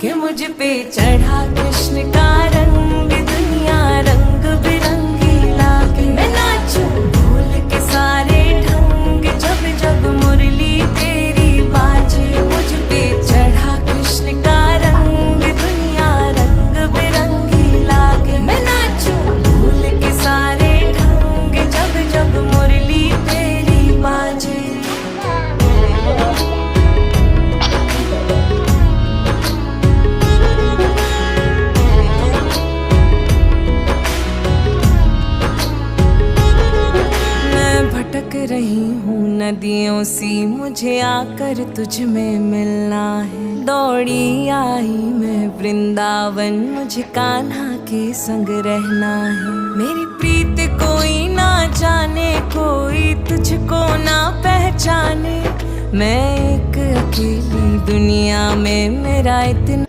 कि मुझ पे चढ़ा कृष्ण का रंग, दुनिया रंग बिरंगी लागे। मैं नाचूं भूल के सारे ढंग, जब जब मुरली तेरी बाजे। मुझ पे चढ़ा कृष्ण का रंग, दुनिया रंग बिरंगी लागे। मैं नाचूं भूल के सारे ढंग, जब जब मुरली तेरी बाजे। भटक रही हूँ नदियों सी, मुझे आकर तुझ में मिलना है। दौड़ी आई मैं वृंदावन, मुझे कान्हा के संग रहना है। मेरी प्रीत कोई ना जाने, कोई तुझको ना पहचाने। मैं एक अकेली दुनिया में, मेरा इतना